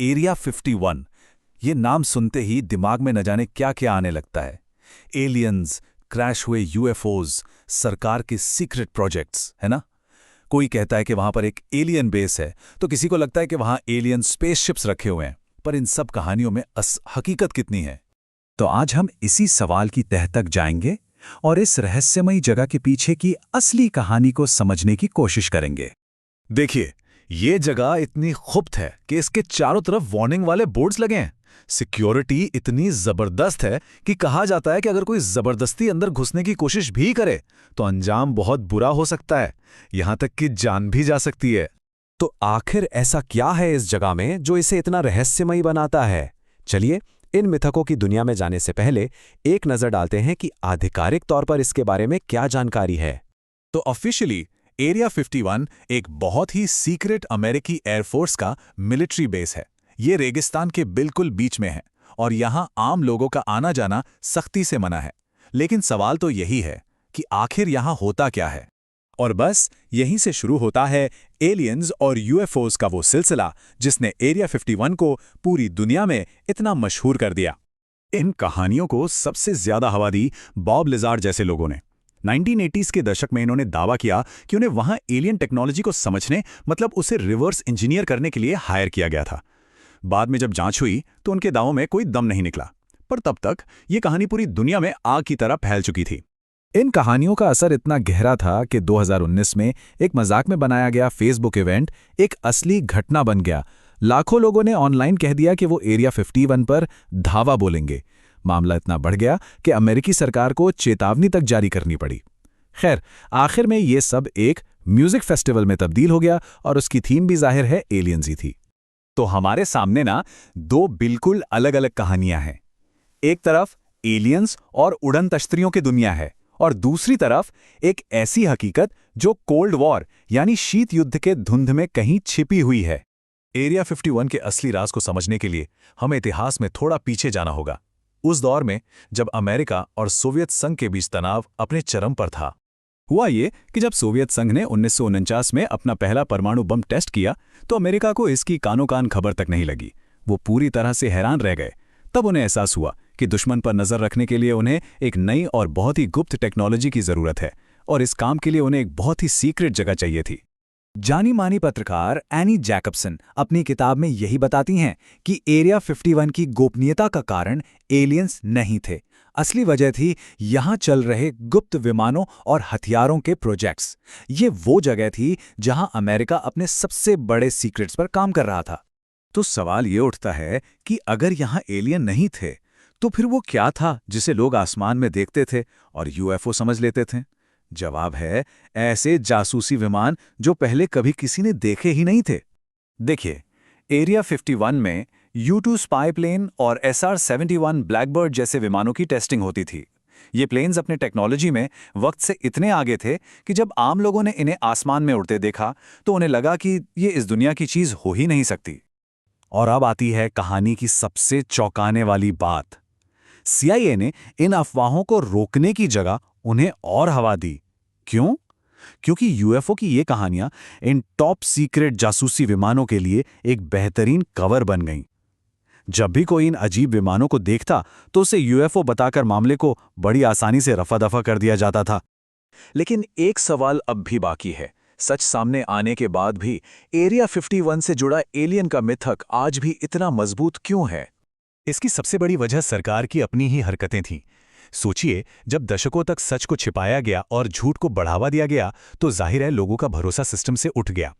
Area 51, ये नाम सुनते ही दिमाग में न जाने क्या क्या आने लगता है। एलियंस, क्रैश हुए यूएफओज, सरकार के सीक्रेट प्रोजेक्ट्स, है ना? कोई कहता है कि वहां पर एक एलियन बेस है, तो किसी को लगता है कि वहां एलियन स्पेसशिप्स रखे हुए हैं। पर इन सब कहानियों में हकीकत कितनी है? तो आज हम इसी सवाल की तह तक जाएंगे और इस रहस्यमयी जगह के पीछे की असली कहानी को समझने की कोशिश करेंगे। देखिए, ये जगह इतनी खुफ्त है कि इसके चारों तरफ वार्निंग वाले बोर्ड्स लगे हैं। सिक्योरिटी इतनी जबरदस्त है कि कहा जाता है कि अगर कोई जबरदस्ती अंदर घुसने की कोशिश भी करे तो अंजाम बहुत बुरा हो सकता है, यहां तक कि जान भी जा सकती है। तो आखिर ऐसा क्या है इस जगह में जो इसे इतना रहस्यमयी बनाता है? चलिए, इन मिथकों की दुनिया में जाने से पहले एक नजर डालते हैं कि आधिकारिक तौर पर इसके बारे में क्या जानकारी है। तो ऑफिशियली एरिया 51 एक बहुत ही सीक्रेट अमेरिकी एयरफोर्स का मिलिट्री बेस है। ये रेगिस्तान के बिल्कुल बीच में है और यहाँ आम लोगों का आना जाना सख्ती से मना है। लेकिन सवाल तो यही है कि आखिर यहाँ होता क्या है? और बस यहीं से शुरू होता है एलियंस और यूएफओज का वो सिलसिला जिसने एरिया 51 को पूरी दुनिया में इतना मशहूर कर दिया। इन कहानियों को सबसे ज्यादा हवा दी बॉब लिजार्ड जैसे लोगों ने। 1980s के दशक में इन्होंने दावा किया कि उन्हें वहां एलियन टेक्नोलॉजी को समझने, मतलब उसे रिवर्स इंजीनियर करने के लिए हायर किया गया था। बाद में जब जांच हुई तो उनके दावों में कोई दम नहीं निकला, पर तब तक ये कहानी पूरी दुनिया में आग की तरह फैल चुकी थी। इन कहानियों का असर इतना गहरा था कि 2019 में एक मजाक में बनाया गया फेसबुक इवेंट एक असली घटना बन गया। लाखों लोगों ने ऑनलाइन कह दिया कि वो एरिया 51 पर धावा बोलेंगे। मामला इतना बढ़ गया कि अमेरिकी सरकार को चेतावनी तक जारी करनी पड़ी। खैर, आखिर में ये सब एक म्यूजिक फेस्टिवल में तब्दील हो गया और उसकी थीम भी जाहिर है एलियंस ही थी। तो हमारे सामने ना दो बिल्कुल अलग अलग कहानियां हैं। एक तरफ एलियंस और उड़न तश्तरियों की दुनिया है और दूसरी तरफ एक ऐसी हकीकत जो कोल्ड वॉर यानी शीत युद्ध के धुंध में कहीं छिपी हुई है। एरिया 51 के असली राज को समझने के लिए हमें इतिहास में थोड़ा पीछे जाना होगा, उस दौर में जब अमेरिका और सोवियत संघ के बीच तनाव अपने चरम पर था। हुआ ये कि जब सोवियत संघ ने 1949 में अपना पहला परमाणु बम टेस्ट किया तो अमेरिका को इसकी कानो कान खबर तक नहीं लगी। वो पूरी तरह से हैरान रह गए। तब उन्हें एहसास हुआ कि दुश्मन पर नजर रखने के लिए उन्हें एक नई और बहुत ही गुप्त टेक्नोलॉजी की जरूरत है और इस काम के लिए उन्हें एक बहुत ही सीक्रेट जगह चाहिए थी। जानी मानी पत्रकार एनी जैकबसन अपनी किताब में यही बताती हैं कि एरिया 51 की गोपनीयता का कारण एलियंस नहीं थे। असली वजह थी यहां चल रहे गुप्त विमानों और हथियारों के प्रोजेक्ट्स। ये वो जगह थी जहां अमेरिका अपने सबसे बड़े सीक्रेट्स पर काम कर रहा था। तो सवाल ये उठता है कि अगर यहां एलियन नहीं थे तो फिर वो क्या था जिसे लोग आसमान में देखते थे और यूएफओ समझ लेते थे? जवाब है, ऐसे जासूसी विमान जो पहले कभी किसी ने देखे ही नहीं थे। देखिए, एरिया 51 में U-2 स्पाई प्लेन और SR-71 ब्लैकबर्ड जैसे विमानों की टेस्टिंग होती थी। ये प्लेन्स अपने टेक्नोलॉजी में वक्त से इतने आगे थे कि जब आम लोगों ने इन्हें आसमान में उड़ते देखा तो उन्हें लगा कि ये इस दुनिया की चीज हो ही नहीं सकती। और अब आती है कहानी की सबसे चौंकाने वाली बात। CIA ने इन अफवाहों को रोकने की जगह उन्हें और हवा दी। क्यों? क्योंकि यूएफओ की ये कहानियां इन टॉप सीक्रेट जासूसी विमानों के लिए एक बेहतरीन कवर बन गईं। जब भी कोई इन अजीब विमानों को देखता तो उसे यूएफओ बताकर मामले को बड़ी आसानी से रफा-दफा कर दिया जाता था। लेकिन एक सवाल अब भी बाकी है। सच सामने आने के बाद भी एरिया 51 से जुड़ा एलियन का मिथक आज भी इतना मजबूत क्यों है? इसकी सबसे बड़ी वजह सरकार की अपनी ही हरकतें थीं। सोचिए, जब दशकों तक सच को छिपाया गया और झूठ को बढ़ावा दिया गया तो जाहिर है लोगों का भरोसा सिस्टम से उठ गया।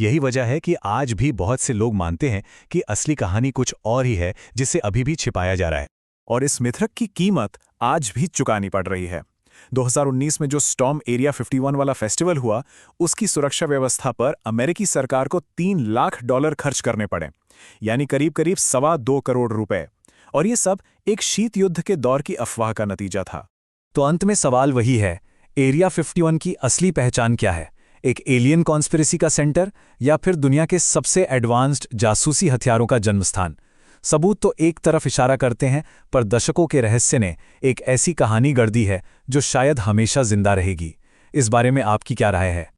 यही वजह है कि आज भी बहुत से लोग मानते हैं कि असली कहानी कुछ और ही है जिसे अभी भी छिपाया जा रहा है। और इस मिथक की कीमत आज भी चुकानी पड़ रही है। 2019 में जो स्टॉर्म एरिया 51 वाला फेस्टिवल हुआ, उसकी सुरक्षा व्यवस्था पर अमेरिकी सरकार को $3 लाख खर्च करने पड़े, यानी करीब-करीब $2.25 करोड़ रुपए। और ये सब एक शीत युद्ध के दौर की अफवाह का नतीजा था। तो अंत में सवाल वही है, एरिया 51 की असली पहचान क्या है? एक एलियन कॉन्स्पिरेसी का सेंटर या फिर दुनिया के सबसे एडवांस्ड जासूसी हथियारों का जन्मस्थान? सबूत तो एक तरफ इशारा करते हैं, पर दशकों के रहस्य ने एक ऐसी कहानी गढ़ दी है जो शायद हमेशा जिंदा रहेगी। इस बारे में आपकी क्या राय है?